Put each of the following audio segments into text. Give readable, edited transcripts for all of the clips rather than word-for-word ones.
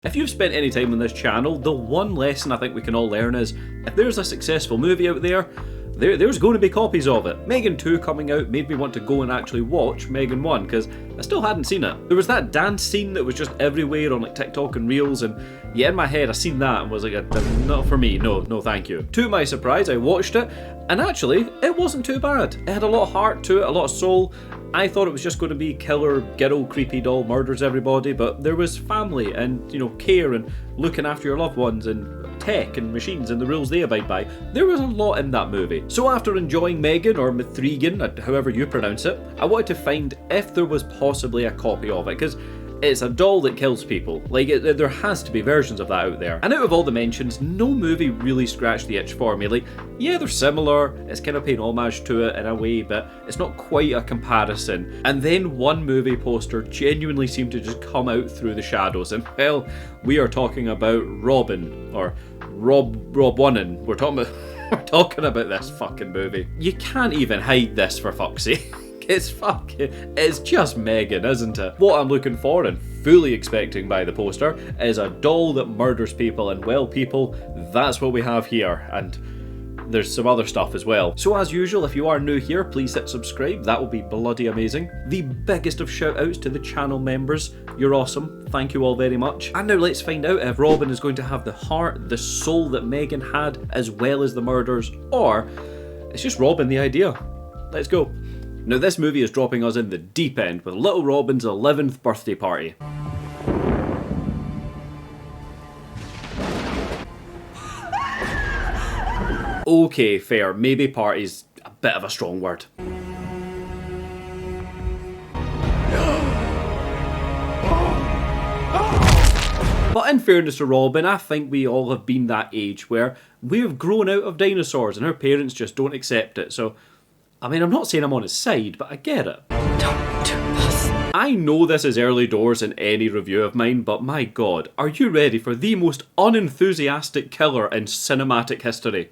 If you've spent any time on this channel, the one lesson I think we can all learn is, if there's a successful movie out there, there's going to be copies of it. M3gan 2 coming out made me want to go and actually watch M3gan 1, because I still hadn't seen it. There was that dance scene that was just everywhere on like TikTok and Reels, and yeah, in my head I seen that and was like, not for me, no thank you. To my surprise, I watched it, and actually, it wasn't too bad. It had a lot of heart to it, a lot of soul. I thought it was just going to be killer, ghetto, creepy doll murders everybody, but there was family and, you know, care and looking after your loved ones and tech and machines and the rules they abide by. There was a lot in that movie. So after enjoying M3gan, or M3gan, however you pronounce it, I wanted to find if there was possibly a copy of it, because it's a doll that kills people. Like, there has to be versions of that out there. And out of all the mentions, no movie really scratched the itch for me. Like, yeah, they're similar, it's kind of paying homage to it in a way, but it's not quite a comparison. And then one movie poster genuinely seemed to just come out through the shadows, and well, we are talking about Robin, or Rob-One-in. We're talking about this fucking movie. You can't even hide this, for fuck's sake. It's just M3gan, isn't it? What I'm looking for and fully expecting by the poster is a doll that murders people, and well, people, that's what we have here, and there's some other stuff as well. So as usual, if you are new here, please hit subscribe, that would be bloody amazing. The biggest of shout outs to the channel members, you're awesome, thank you all very much. And now let's find out if Robin is going to have the heart, the soul that M3gan had, as well as the murders, or it's just Robin the idea. Let's go. Now this movie is dropping us in the deep end with little Robin's 11th birthday party. Okay, fair, maybe party's a bit of a strong word. But in fairness to Robin, I think we all have been that age where we have grown out of dinosaurs and our parents just don't accept it, so I mean, I'm not saying I'm on his side, but I get it. Don't do this. I know this is early doors in any review of mine, but my god, are you ready for the most unenthusiastic killer in cinematic history?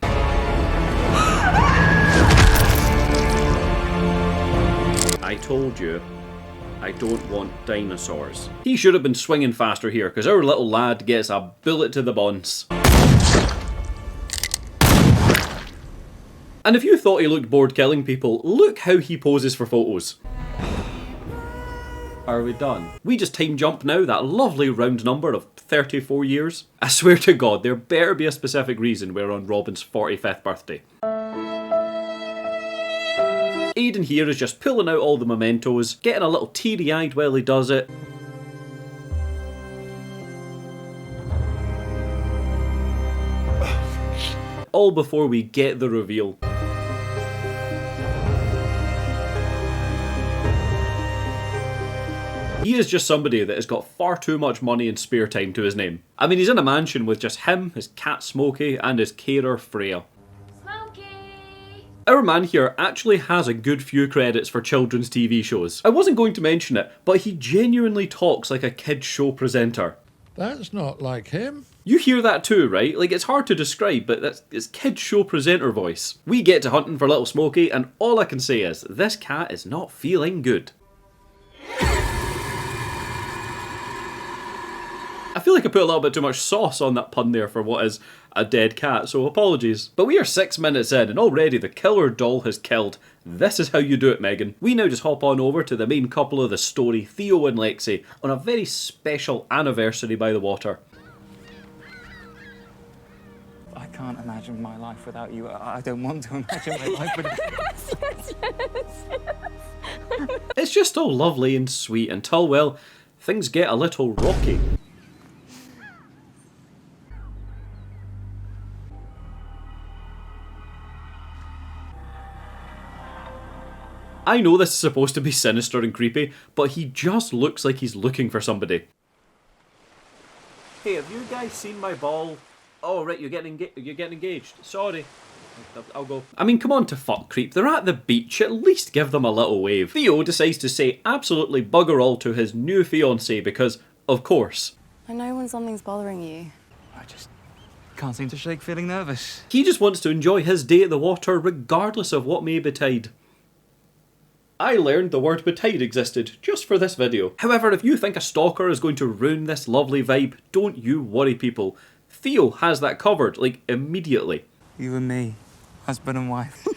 I told you, I don't want dinosaurs. He should have been swinging faster here, because our little lad gets a bullet to the buns. And if you thought he looked bored killing people, look how he poses for photos. Are we done? We just time jump now, that lovely round number of 34 years. I swear to God, there better be a specific reason we're on Robin's 45th birthday. Aiden here is just pulling out all the mementos, getting a little teary-eyed while he does it. All before we get the reveal. He is just somebody that has got far too much money and spare time to his name. I mean, he's in a mansion with just him, his cat Smokey, and his carer Freya. Smokey! Our man here actually has a good few credits for children's TV shows. I wasn't going to mention it, but he genuinely talks like a kids show presenter. That's not like him. You hear that too, right? Like, it's hard to describe, but it's kids show presenter voice. We get to hunting for little Smokey, and all I can say is, this cat is not feeling good. I feel like I put a little bit too much sauce on that pun there for what is a dead cat, so apologies. But we are 6 minutes in, and already the killer doll has killed. This is how you do it, M3gan. We now just hop on over to the main couple of the story, Theo and Lexi, on a very special anniversary by the water. I can't imagine my life without you. I don't want to imagine my life without you. Yes. It's just all lovely and sweet until, well, things get a little rocky. I know this is supposed to be sinister and creepy, but he just looks like he's looking for somebody. Hey, have you guys seen my ball? Oh, right, you're getting engaged. Sorry. I'll go. I mean, come on to fuck creep. They're at the beach. At least give them a little wave. Theo decides to say absolutely bugger all to his new fiancée because, of course. I know when something's bothering you. I just can't seem to shake feeling nervous. He just wants to enjoy his day at the water regardless of what may betide. I learned the word betide existed just for this video. However, if you think a stalker is going to ruin this lovely vibe, don't you worry, people. Theo has that covered, like, immediately. You and me, husband and wife.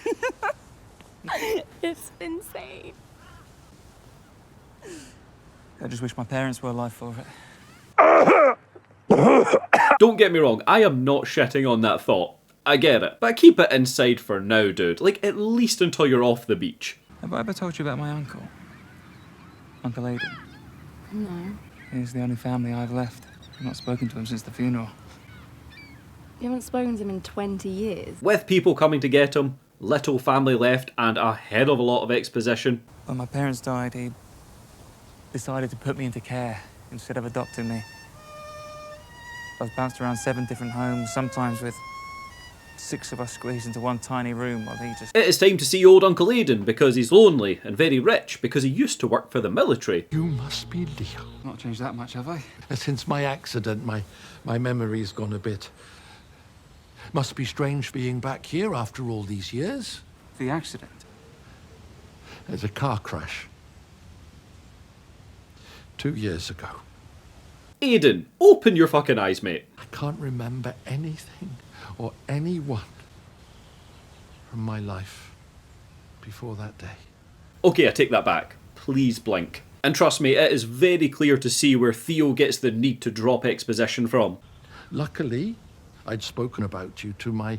It's insane. I just wish my parents were alive for it. Don't get me wrong, I am not shitting on that thought. I get it. But keep it inside for now, dude. Like, at least until you're off the beach. Have I ever told you about my uncle? Uncle Aidan? No. He's the only family I've left. I've not spoken to him since the funeral. You haven't spoken to him in 20 years. With people coming to get him, little family left, and a hell of a lot of exposition. When my parents died, he decided to put me into care instead of adopting me. I've bounced around 7 different homes, sometimes with 6 of us squeezed into one tiny room while he just... It is time to see old Uncle Aidan because he's lonely and very rich because he used to work for the military. You must be Leo. Not changed that much, have I? Since my accident, my memory's gone a bit. Must be strange being back here after all these years. The accident? There's a car crash. 2 years ago. Aidan, open your fucking eyes, mate. I can't remember anything or anyone from my life before that day. Okay, I take that back. Please blink. And trust me, it is very clear to see where Theo gets the need to drop exposition from. Luckily, I'd spoken about you to my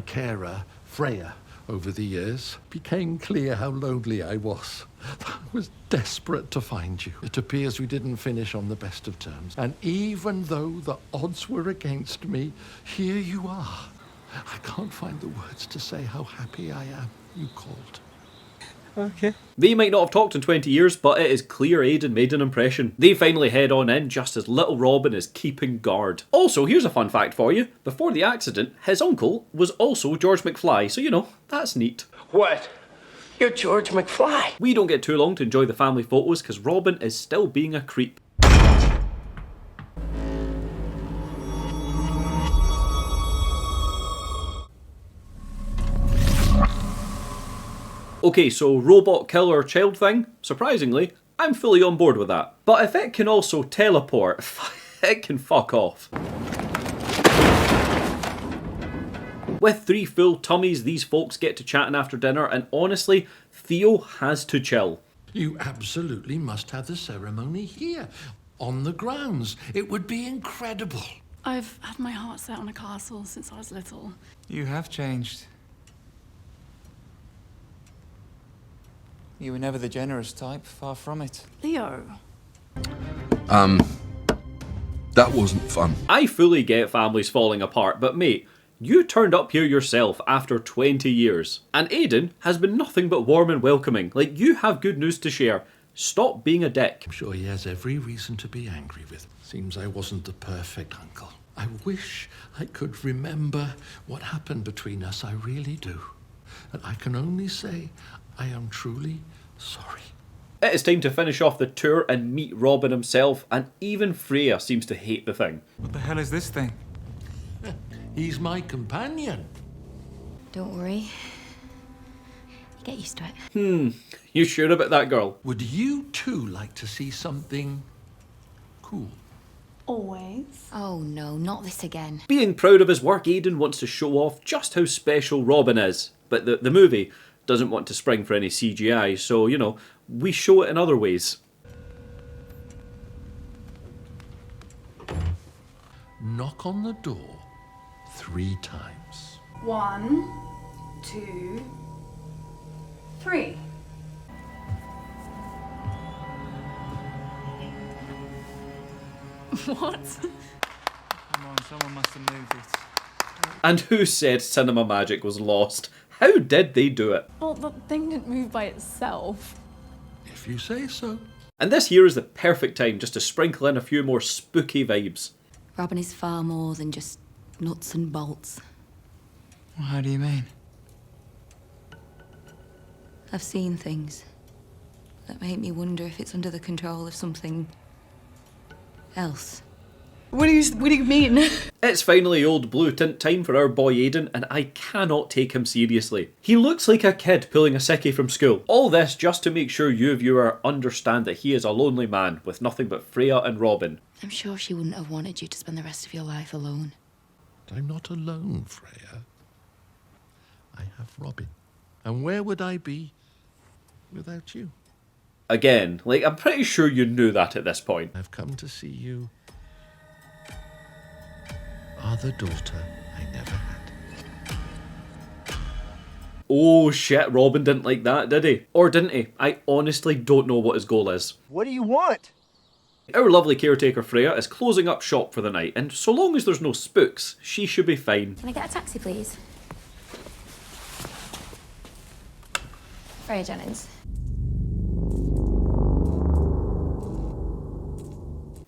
carer, Freya, over the years. Became clear how lonely I was. I was desperate to find you. It appears we didn't finish on the best of terms. And even though the odds were against me, here you are. I can't find the words to say how happy I am you called. Okay. They might not have talked in 20 years, but it is clear Aidan made an impression. They finally head on in just as little Robin is keeping guard. Also, here's a fun fact for you. Before the accident, his uncle was also George McFly, so you know, that's neat. What? You're George McFly. We don't get too long to enjoy the family photos because Robin is still being a creep. Okay, so robot killer child thing, surprisingly, I'm fully on board with that. But if it can also teleport, it can fuck off. With 3 full tummies, these folks get to chatting after dinner, and honestly, Theo has to chill. You absolutely must have the ceremony here, on the grounds. It would be incredible. I've had my heart set on a castle since I was little. You have changed. You were never the generous type, far from it. Leo. That wasn't fun. I fully get families falling apart, but mate, you turned up here yourself after 20 years. And Aidan has been nothing but warm and welcoming. Like, you have good news to share. Stop being a dick. I'm sure he has every reason to be angry with me. Seems I wasn't the perfect uncle. I wish I could remember what happened between us. I really do. And I can only say I am truly sorry. It is time to finish off the tour and meet Robin himself, and even Freya seems to hate the thing. What the hell is this thing? He's my companion. Don't worry. You get used to it. You sure about that, girl? Would you too like to see something cool? Always. Oh no, not this again. Being proud of his work, Aidan wants to show off just how special Robin is. But the movie doesn't want to spring for any CGI, so, you know, we show it in other ways. Knock on the door 3 times. 1, 2, 3. What? Come on, someone must have moved it. And who said cinema magic was lost? How did they do it? Well, the thing didn't move by itself. If you say so. And this here is the perfect time just to sprinkle in a few more spooky vibes. Robin is far more than just nuts and bolts. Well, how do you mean? I've seen things that make me wonder if it's under the control of something else. What do you mean? It's finally old blue tint time for our boy Aiden, and I cannot take him seriously. He looks like a kid pulling a sickie from school. All this just to make sure you viewer understand that he is a lonely man with nothing but Freya and Robin. I'm sure she wouldn't have wanted you to spend the rest of your life alone. I'm not alone, Freya. I have Robin. And where would I be without you? Again, like, I'm pretty sure you knew that at this point. I've come to see you are the daughter I never had. Oh shit, Robin didn't like that, did he? Or didn't he? I honestly don't know what his goal is. What do you want? Our lovely caretaker Freya is closing up shop for the night, and so long as there's no spooks, she should be fine. Can I get a taxi, please? Freya Jennings.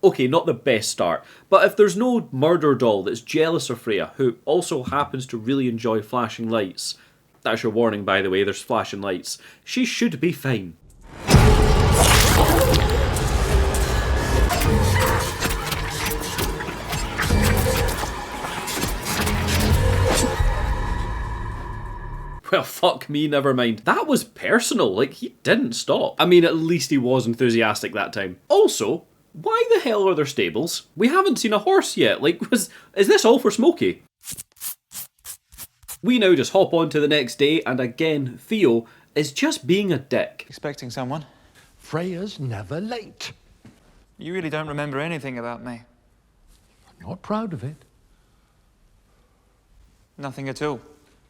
Okay, not the best start, but if there's no murder doll that's jealous of Freya, who also happens to really enjoy flashing lights, that's your warning by the way, there's flashing lights, she should be fine. Well, fuck me, never mind. That was personal, like, he didn't stop. I mean, at least he was enthusiastic that time. Also, why the hell are there stables? We haven't seen a horse yet. Like, is this all for Smokey? We now just hop on to the next day, and again, Theo is just being a dick. Expecting someone? Freya's never late. You really don't remember anything about me? I'm not proud of it. Nothing at all.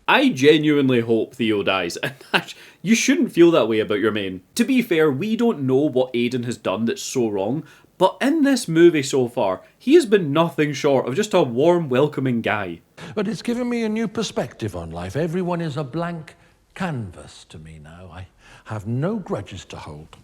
I genuinely hope Theo dies, and you shouldn't feel that way about your main. To be fair, we don't know what Aiden has done that's so wrong, but in this movie so far, he has been nothing short of just a warm, welcoming guy. But it's given me a new perspective on life. Everyone is a blank canvas to me now. I have no grudges to hold.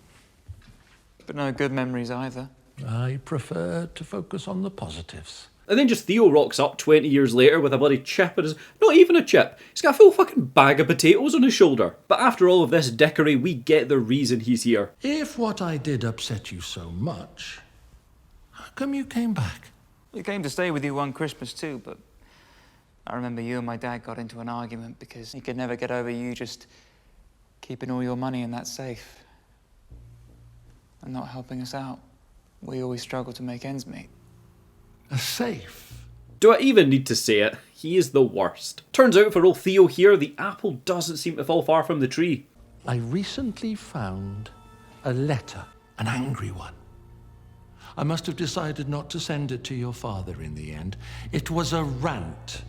But no good memories either. I prefer to focus on the positives. And then just Theo rocks up 20 years later with a bloody chip in his... Not even a chip. He's got a full fucking bag of potatoes on his shoulder. But after all of this dickery, we get the reason he's here. If what I did upset you so much, how come you came back? We came to stay with you one Christmas too, but I remember you and my dad got into an argument because he could never get over you just keeping all your money in that safe and not helping us out. We always struggle to make ends meet. A safe? Do I even need to say it? He is the worst. Turns out for old Theo here, the apple doesn't seem to fall far from the tree. I recently found a letter, an angry one. I must have decided not to send it to your father in the end. It was a rant,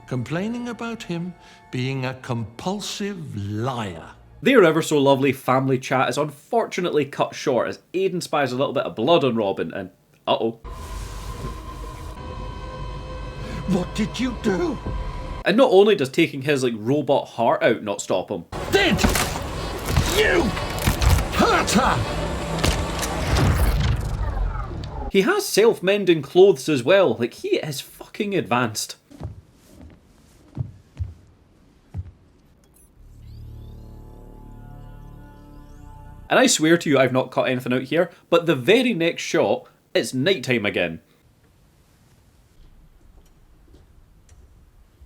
complaining about him being a compulsive liar. Their ever so lovely family chat is unfortunately cut short as Aiden spies a little bit of blood on Robin and... uh-oh. What did you do? And not only does taking his, like, robot heart out not stop him. Did you hurt her? He has self-mending clothes as well. Like, he is fucking advanced. And I swear to you I've not cut anything out here, but the very next shot, it's nighttime again.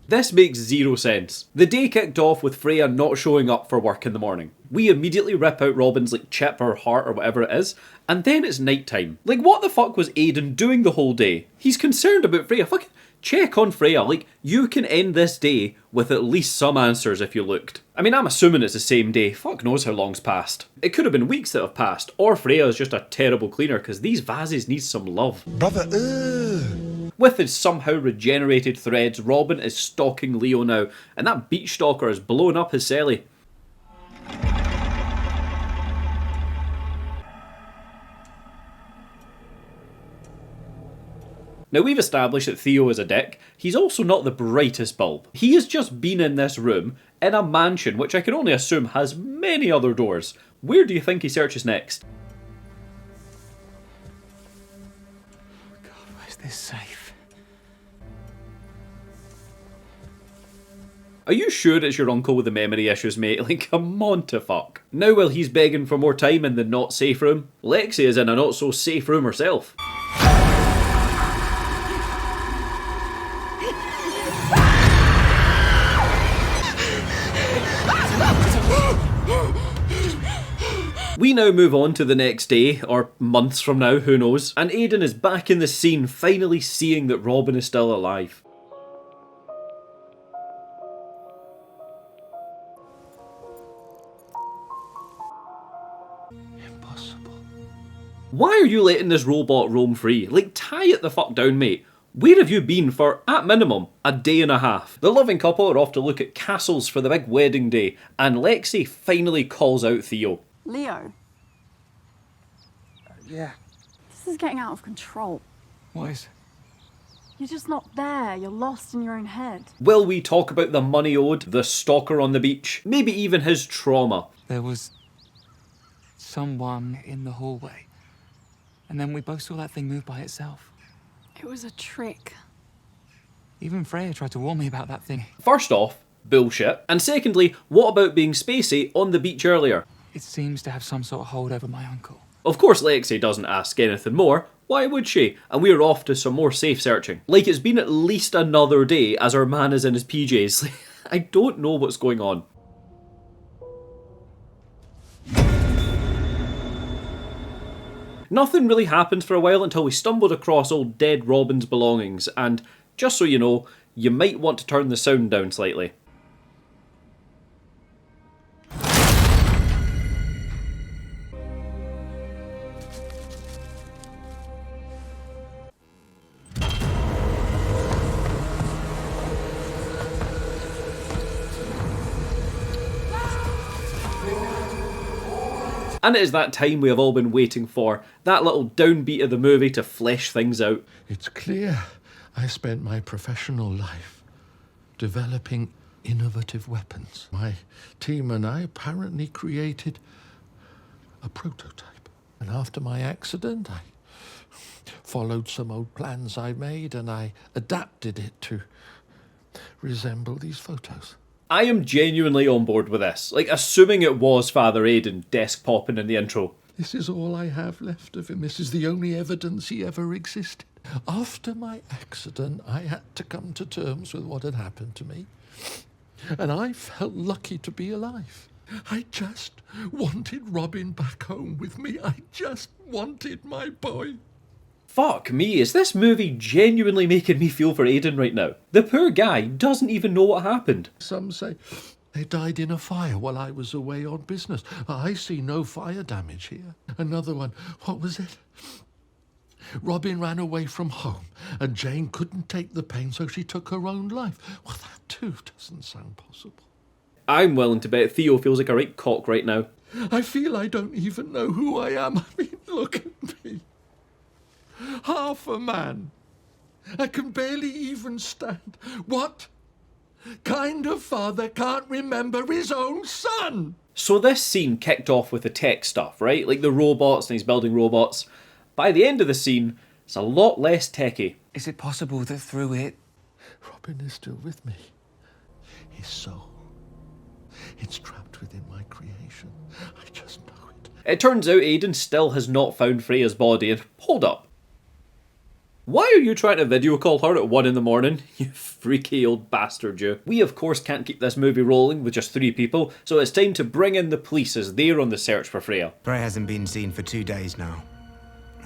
This makes zero sense. The day kicked off with Freya not showing up for work in the morning. We immediately rip out Robin's like chip or heart or whatever it is, and then it's nighttime. Like, what the fuck was Aiden doing the whole day? He's concerned about Freya. Fucking check on Freya. Like, you can end this day with at least some answers if you looked. I mean, I'm assuming it's the same day. Fuck knows how long's passed. It could have been weeks that have passed, or Freya is just a terrible cleaner because these vases need some love. Brother, With his somehow regenerated threads, Robin is stalking Leo now, and that beach stalker is blowing up his celly. Now we've established that Theo is a dick. He's also not the brightest bulb. He has just been in this room, in a mansion which I can only assume has many other doors. Where do you think he searches next? God, where's this safe? Are you sure it's your uncle with the memory issues, mate? Like, come on to fuck. Now while he's begging for more time in the not safe room, Lexi is in a not so safe room herself. now move on to the next day, or months from now, who knows, and Aidan is back in the scene, finally seeing that Robin is still alive. Impossible. Why are you letting this robot roam free? Like, tie it the fuck down, mate. Where have you been for, at minimum, a day and a half? The loving couple are off to look at castles for the big wedding day, and Lexi finally calls out Theo. Leo, Yeah. this is getting out of control. What is? You're just not there. You're lost in your own head. Will we talk about the money owed, the stalker on the beach, maybe even his trauma? There was someone in the hallway. And then we both saw that thing move by itself. It was a trick. Even Freya tried to warn me about that thing. First off, bullshit. And secondly, what about being spacey on the beach earlier? It seems to have some sort of hold over my uncle. Of course Lexi doesn't ask anything more. Why would she? And we're off to some more safe searching. Like, it's been at least another day as our man is in his PJs. I don't know what's going on. Nothing really happened for a while until we stumbled across old dead Robin's belongings, and just so you know, you might want to turn the sound down slightly. And it is that time we have all been waiting for, that little downbeat of the movie to flesh things out. It's clear I spent my professional life developing innovative weapons. My team and I apparently created a prototype. And after my accident, I followed some old plans I made and I adapted it to resemble these photos. I am genuinely on board with this, like assuming it was Father Aidan desk popping in the intro. This is all I have left of him. This is the only evidence he ever existed. After my accident, I had to come to terms with what had happened to me. And I felt lucky to be alive. I just wanted Robin back home with me. I just wanted my boy. Fuck me, is this movie genuinely making me feel for Aidan right now? The poor guy doesn't even know what happened. Some say they died in a fire while I was away on business. I see no fire damage here. Another one, what was it? Robin ran away from home and Jane couldn't take the pain, so she took her own life. Well, that too doesn't sound possible. I'm willing to bet Theo feels like a right cock right now. I feel I don't even know who I am. I mean, look at me. Half a man. I can barely even stand. What kind of father can't remember his own son? So this scene kicked off with the tech stuff, right? Like the robots and he's building robots. By the end of the scene, it's a lot less techy. Is it possible that through it... Robin is still with me. His soul. It's trapped within my creation. I just know it. It turns out Aidan still has not found Freya's body, and hold up. Why are you trying to video call her at 1 in the morning? You freaky old bastard, you. We of course can't keep this movie rolling with just 3 people, so it's time to bring in the police as they're on the search for Freya. Freya hasn't been seen for 2 days now.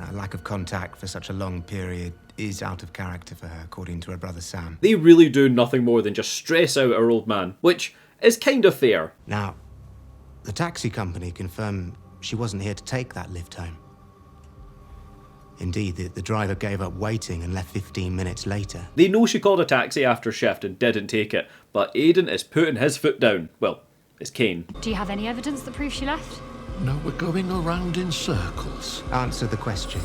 A lack of contact for such a long period is out of character for her, according to her brother Sam. They really do nothing more than just stress out our old man, which is kind of fair. Now, the taxi company confirmed she wasn't here to take that lift home. Indeed, the driver gave up waiting and left 15 minutes later. They know she called a taxi after shift and didn't take it, but Aidan is putting his foot down. Well, it's Kane. Do you have any evidence that proves she left? No, we're going around in circles. Answer the question.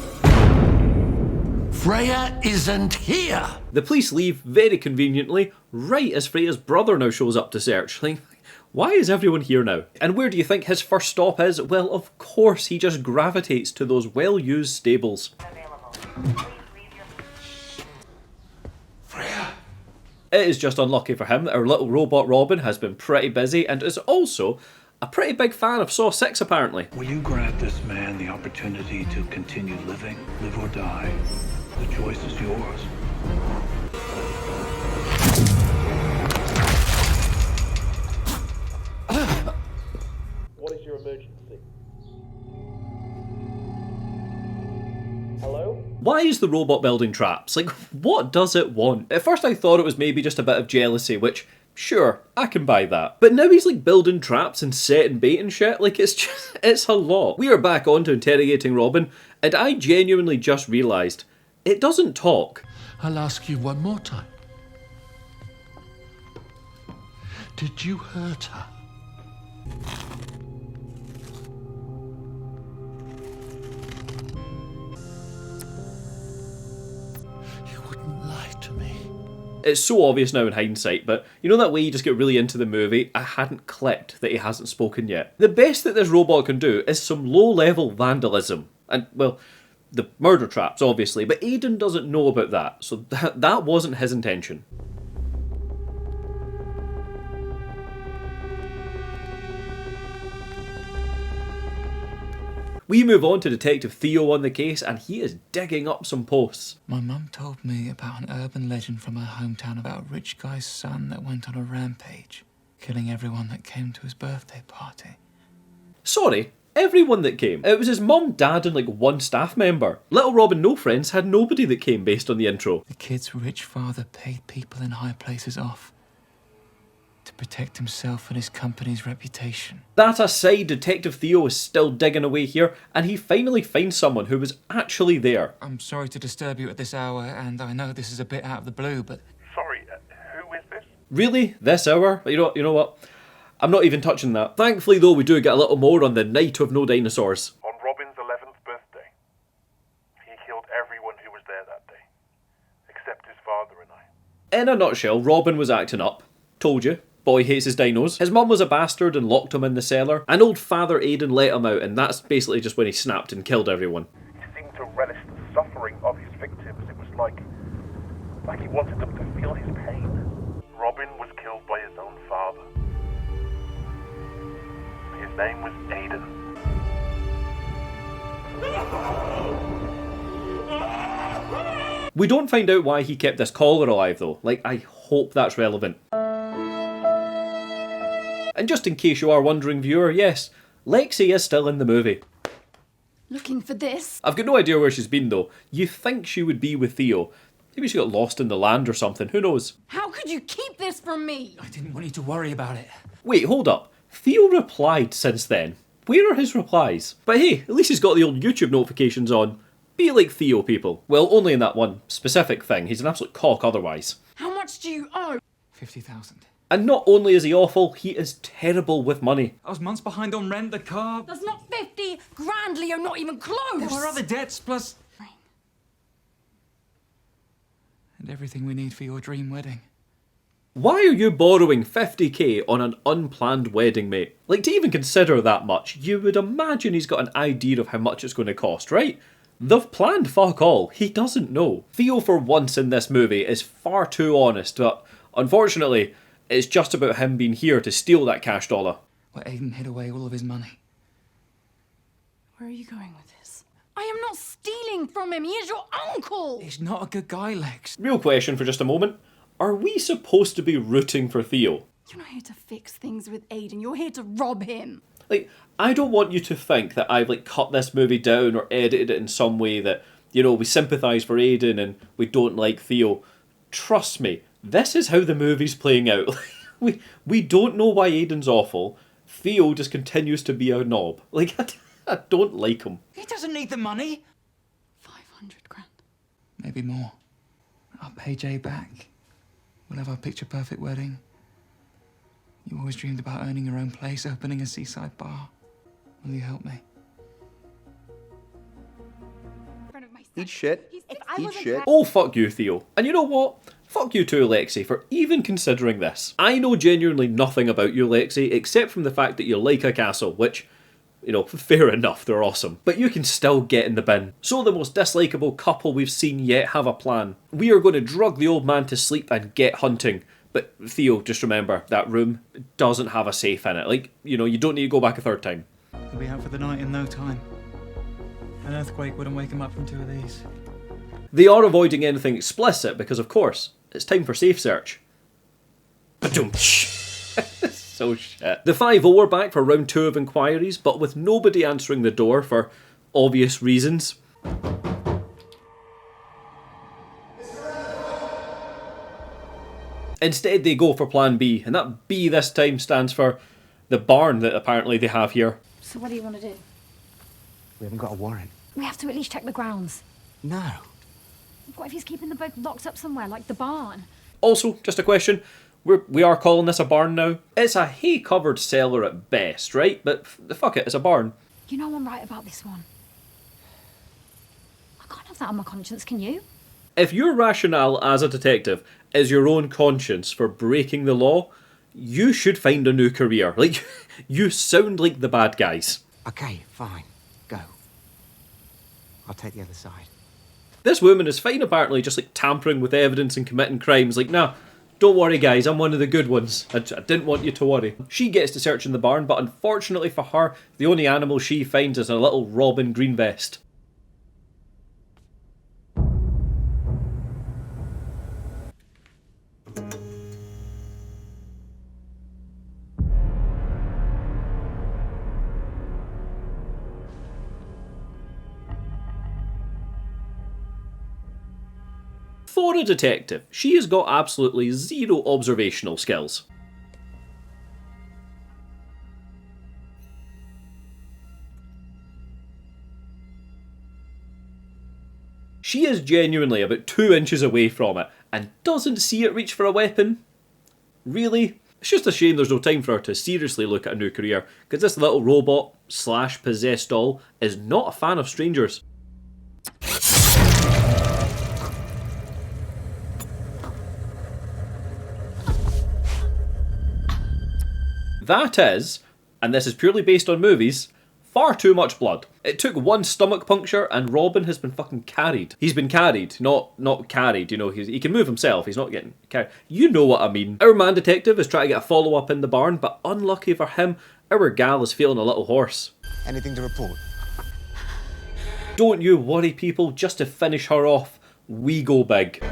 Freya isn't here! The police leave very conveniently, right as Freya's brother now shows up to search. Like, why is everyone here now? And where do you think his first stop is? Well, of course, he just gravitates to those well-used stables. Freya! It is just unlucky for him that our little robot Robin has been pretty busy and is also a pretty big fan of Saw 6 apparently. Will you grant this man the opportunity to continue living, live or die? The choice is yours. What is your emergency? Why is the robot building traps? Like, what does it want? At first I thought it was maybe just a bit of jealousy, which, sure, I can buy that. But now he's like building traps and setting bait and shit, like it's a lot. We are back on to interrogating Robin, and I genuinely just realised, it doesn't talk. I'll ask you one more time. Did you hurt her? You wouldn't lie to me. It's so obvious now in hindsight, but you know that way you just get really into the movie? I hadn't clicked that he hasn't spoken yet. The best that this robot can do is some low-level vandalism. And, well, the murder traps, obviously, but Aiden doesn't know about that, so that wasn't his intention. We move on to Detective Theo on the case, and he is digging up some posts. My mum told me about an urban legend from her hometown about a rich guy's son that went on a rampage, killing everyone that came to his birthday party. Sorry, everyone that came. It was his mum, dad, and like one staff member. Little Robin No Friends had nobody that came based on the intro. The kid's rich father paid people in high places off to protect himself and his company's reputation. That aside, Detective Theo is still digging away here, and he finally finds someone who was actually there. I'm sorry to disturb you at this hour, and I know this is a bit out of the blue, but... Sorry, who is this? Really? This hour? You know what? I'm not even touching that. Thankfully though, we do get a little more on the night of no dinosaurs. On Robin's 11th birthday, he killed everyone who was there that day, except his father and I. In a nutshell, Robin was acting up. Told you. Boy hates his dinos. His mum was a bastard and locked him in the cellar. And old father Aiden let him out, and that's basically just when he snapped and killed everyone. He seemed to relish the suffering of his victims. It was like he wanted them to feel his pain. Robin was killed by his own father. His name was Aiden. We don't find out why he kept this collar alive though. Like, I hope that's relevant. And just in case you are wondering, viewer, yes, Lexi is still in the movie. Looking for this? I've got no idea where she's been though. You think she would be with Theo. Maybe she got lost in the land or something, who knows? How could you keep this from me? I didn't want you to worry about it. Wait, hold up. Theo replied since then. Where are his replies? But hey, at least he's got the old YouTube notifications on. Be like Theo, people. Well, only in that one specific thing. He's an absolute cock otherwise. How much do you owe? 50,000. And not only is he awful, he is terrible with money. I was months behind on rent, the car. That's not 50 grand, Leo, not even close. There were other debts, plus... And everything we need for your dream wedding. Why are you borrowing 50k on an unplanned wedding, mate? Like, to even consider that much, you would imagine he's got an idea of how much it's going to cost, right? They've planned fuck all. He doesn't know. Theo, for once in this movie, is far too honest, but unfortunately, it's just about him being here to steal that cash dollar. Where Aiden hid away all of his money. Where are you going with this? I am not stealing from him. He is your uncle. He's not a good guy, Lex. Real question for just a moment. Are we supposed to be rooting for Theo? You're not here to fix things with Aiden. You're here to rob him. Like, I don't want you to think that I've like cut this movie down or edited it in some way that, you know, we sympathise for Aiden and we don't like Theo. Trust me, this is how the movie's playing out. we don't know why Aiden's awful. Theo just continues to be a knob. Like, I don't like him. He doesn't need the money. 500 grand. Maybe more. I'll pay Jay back. We'll have our picture-perfect wedding. You always dreamed about owning your own place, opening a seaside bar. Will you help me? Eat shit. Eat shit. Oh, fuck you, Theo. And you know what? Fuck you too, Lexi, for even considering this. I know genuinely nothing about you, Lexi, except from the fact that you like a castle, which, you know, fair enough, they're awesome. But you can still get in the bin. So the most dislikable couple we've seen yet have a plan. We are going to drug the old man to sleep and get hunting. But Theo, just remember, that room doesn't have a safe in it. Like, you know, you don't need to go back a third time. He'll be out for the night in no time. An earthquake wouldn't wake him up from two of these. They are avoiding anything explicit because, of course, it's time for safe search. So shit. The 5-0 are back for round 2 of inquiries, but with nobody answering the door for obvious reasons. Instead, they go for plan B, and that B this time stands for the barn that apparently they have here. So what do you want to do? We haven't got a warrant. We have to at least check the grounds. No. What if he's keeping the boat locked up somewhere, like the barn? Also, just a question. We are calling this a barn now. It's a hay-covered cellar at best, right? But fuck it, it's a barn. You know I'm right about this one. I can't have that on my conscience, can you? If your rationale as a detective is your own conscience for breaking the law, you should find a new career. Like, you sound like the bad guys. Okay, fine. Go. I'll take the other side. This woman is fine apparently, just like tampering with evidence and committing crimes. Like, nah, don't worry guys, I'm one of the good ones. I didn't want you to worry. She gets to search in the barn, but unfortunately for her, the only animal she finds is a little robin green vest. For a detective, she has got absolutely zero observational skills. She is genuinely about 2 inches away from it and doesn't see it reach for a weapon. Really? It's just a shame there's no time for her to seriously look at a new career, because this little robot / possessed doll is not a fan of strangers. That is, and this is purely based on movies, far too much blood. It took one stomach puncture and Robin has been fucking carried. He's been carried, not carried, you know, he can move himself, he's not getting carried. You know what I mean. Our man detective is trying to get a follow-up in the barn, but unlucky for him, our gal is feeling a little hoarse. Anything to report? Don't you worry people, just to finish her off, we go big.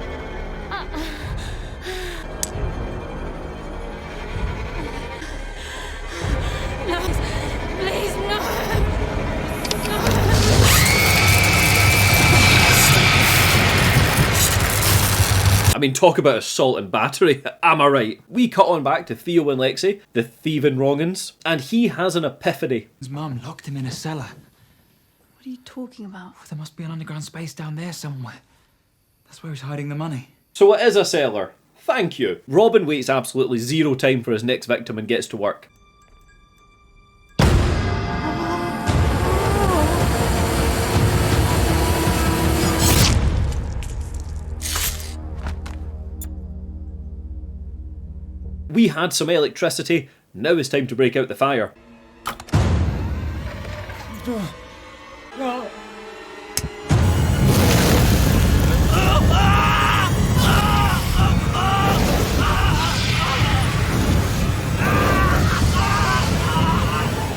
I mean, talk about assault and battery, am I right? We cut on back to Theo and Lexi, the thieving wrong'uns, and he has an epiphany. His mum locked him in a cellar. What are you talking about? There must be an underground space down there somewhere. That's where he's hiding the money. So it is a cellar. Thank you. Robin waits absolutely zero time for his next victim and gets to work. We had some electricity, now it's time to break out the fire.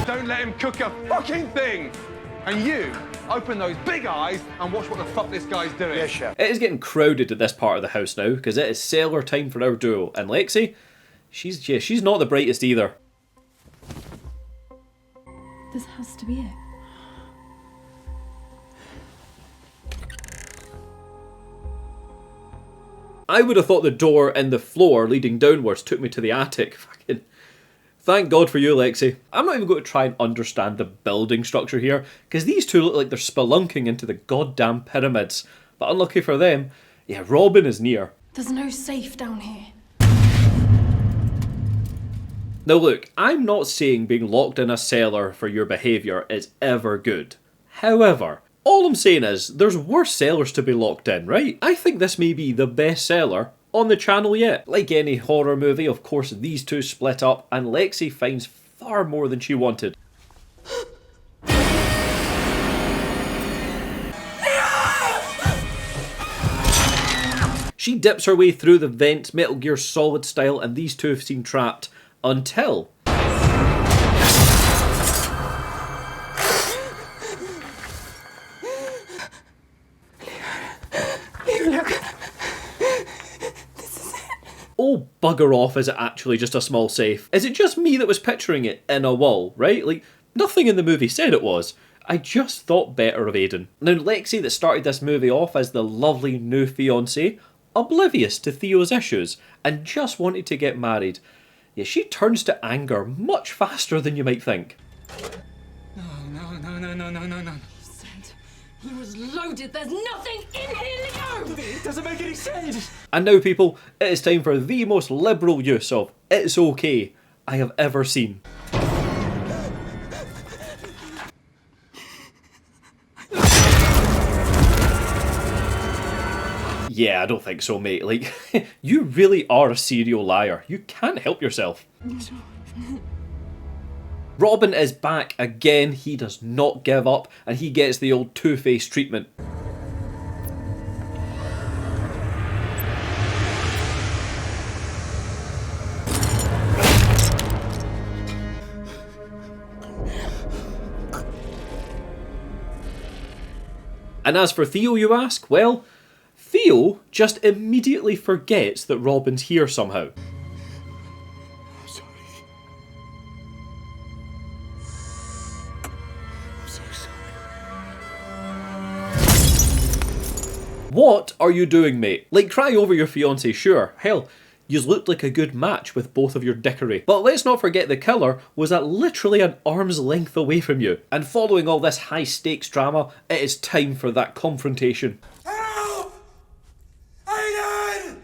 Don't let him cook a fucking thing! And you, open those big eyes and watch what the fuck this guy's doing. Yes, chef. It is getting crowded at this part of the house now, because it is cellar time for our duo, and Lexi, she's not the brightest either. This has to be it. I would have thought the door in the floor leading downwards took me to the attic. Fucking thank God for you, Lexi. I'm not even going to try and understand the building structure here, because these two look like they're spelunking into the goddamn pyramids. But unlucky for them, yeah, Robin is near. There's no safe down here. Now look, I'm not saying being locked in a cellar for your behaviour is ever good. However, all I'm saying is, there's worse cellars to be locked in, right? I think this may be the best cellar on the channel yet. Like any horror movie, of course these two split up and Lexi finds far more than she wanted. She dips her way through the vent, Metal Gear Solid style, and these two have seemed trapped. Until... Oh, bugger off, is it actually just a small safe? Is it just me that was picturing it in a wall, right? Like, nothing in the movie said it was. I just thought better of Aiden. Now, Lexi that started this movie off as the lovely new fiancée, oblivious to Theo's issues and just wanted to get married. Yet she turns to anger much faster than you might think. No. He was loaded. There's nothing in here, Leo! It doesn't make any sense! And now, people, it is time for the most liberal use of "it's okay" I have ever seen. Yeah, I don't think so, mate. Like, you really are a serial liar. You can't help yourself. Robin is back again. He does not give up, and he gets the old Two-Face treatment. And as for Theo, you ask? Well, Theo just immediately forgets that Robin's here somehow. I'm sorry. I'm so sorry. What are you doing, mate? Like, cry over your fiancé, sure. Hell, yous looked like a good match with both of your dickery. But let's not forget the killer was at literally an arm's length away from you. And following all this high stakes drama, it is time for that confrontation. Help! Aiden!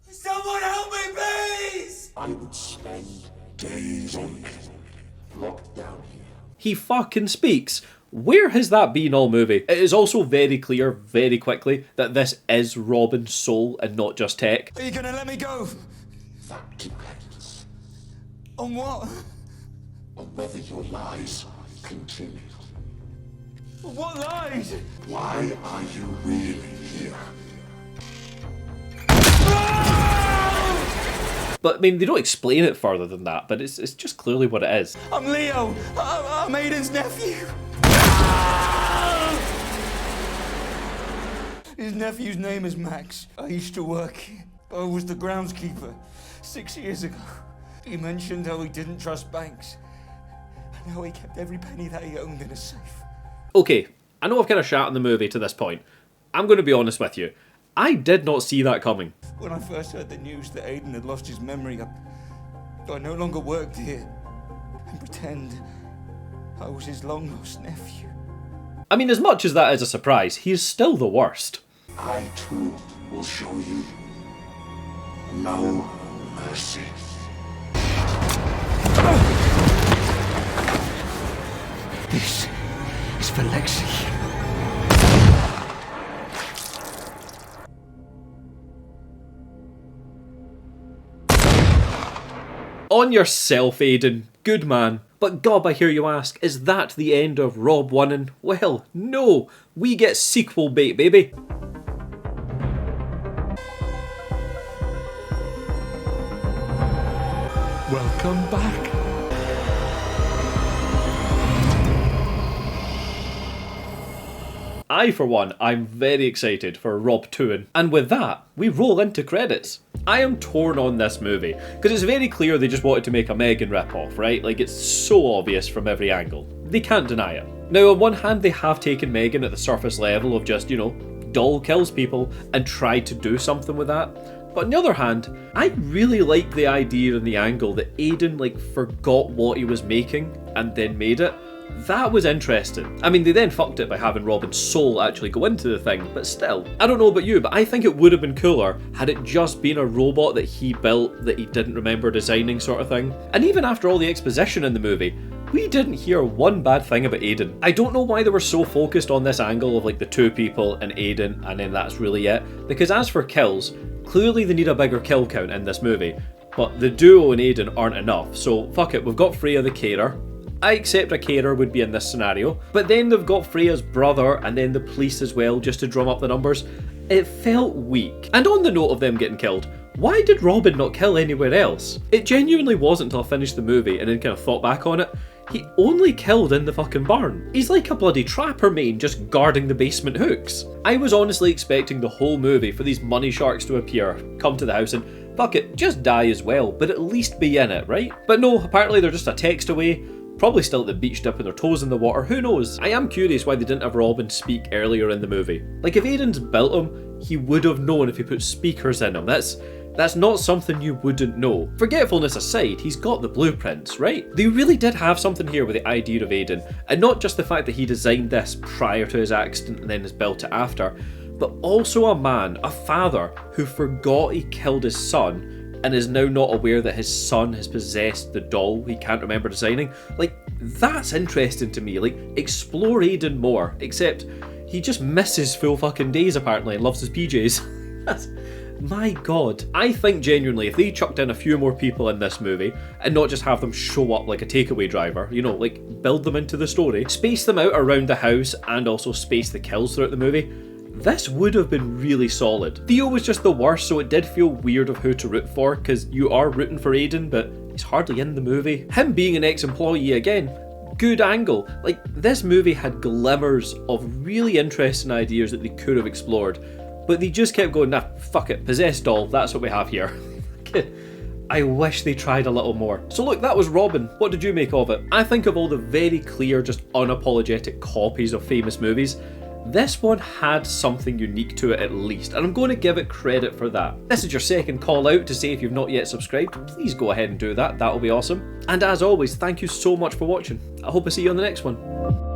Someone help me, please! I would spend days on it, locked down here. He fucking speaks. Where has that been all movie? It is also very clear, very quickly, that this is Robin's soul and not just tech. Are you gonna let me go? That depends On what? on whether your lies continue. What lies? Why are you really here? But, I mean, they don't explain it further than that, but it's just clearly what it is. I'm Leo. I'm Aiden's nephew. His nephew's name is Max. I used to work here. I was the groundskeeper 6 years ago. He mentioned how he didn't trust banks and how he kept every penny that he owned in a safe. Okay, I know I've kind of shat on the movie to this point. I'm going to be honest with you. I did not see that coming. When I first heard the news that Aiden had lost his memory, I no longer worked here and pretend I was his long-lost nephew. I mean, as much as that is a surprise, he is still the worst. I too will show you no mercy. This is for Lexi. On yourself, Aiden. Good man. But gob, I hear you ask, is that the end of Rob 1? And, well, no. We get sequel bait, baby. Welcome back. I, for one, I'm very excited for Rob 2. And with that, we roll into credits. I am torn on this movie, because it's very clear they just wanted to make a M3gan ripoff, right? Like, it's so obvious from every angle. They can't deny it. Now, on one hand, they have taken M3gan at the surface level of just, you know, doll kills people and tried to do something with that. But on the other hand, I really like the idea and the angle that Aiden, like, forgot what he was making and then made it. That was interesting. I mean, they then fucked it by having Robin's soul actually go into the thing, but still. I don't know about you, but I think it would have been cooler had it just been a robot that he built that he didn't remember designing, sort of thing. And even after all the exposition in the movie, we didn't hear one bad thing about Aiden. I don't know why they were so focused on this angle of like the two people and Aiden, and then that's really it. Because as for kills, clearly they need a bigger kill count in this movie. But the duo and Aiden aren't enough, so fuck it, we've got Freya the carer. I accept a carer would be in this scenario, but then they've got Freya's brother and then the police as well just to drum up the numbers. It felt weak. And on the note of them getting killed, why did Robin not kill anywhere else? It genuinely wasn't until I finished the movie and then kind of thought back on it, he only killed in the fucking barn. He's like a bloody trapper main just guarding the basement hooks. I was honestly expecting the whole movie for these money sharks to appear, come to the house and fuck it, just die as well, but at least be in it, right? But no, apparently they're just a text away. Probably still at the beach dipping their toes in the water, who knows? I am curious why they didn't have Robin speak earlier in the movie. Like, if Aiden's built him, he would have known if he put speakers in him. That's not something you wouldn't know. Forgetfulness aside, he's got the blueprints, right? They really did have something here with the idea of Aiden, and not just the fact that he designed this prior to his accident and then has built it after, but also a man, a father, who forgot he killed his son and is now not aware that his son has possessed the doll he can't remember designing. Like, that's interesting to me. Like, explore Aiden more, except he just misses full fucking days apparently and loves his PJs. That's... my god. I think genuinely if they chucked in a few more people in this movie and not just have them show up like a takeaway driver, you know, like build them into the story, space them out around the house and also space the kills throughout the movie, this would have been really solid. Theo was just the worst, so it did feel weird of who to root for, because you are rooting for Aiden, but he's hardly in the movie. Him being an ex-employee again, good angle. Like, this movie had glimmers of really interesting ideas that they could have explored, but they just kept going, nah, fuck it, possessed doll, that's what we have here. I wish they tried a little more. So look, that was Robin. What did you make of it? I think of all the very clear, just unapologetic copies of famous movies, this one had something unique to it at least, and I'm going to give it credit for that. This is your second call out to say if you've not yet subscribed, please go ahead and do that, that'll be awesome. And as always, thank you so much for watching. I hope I see you on the next one.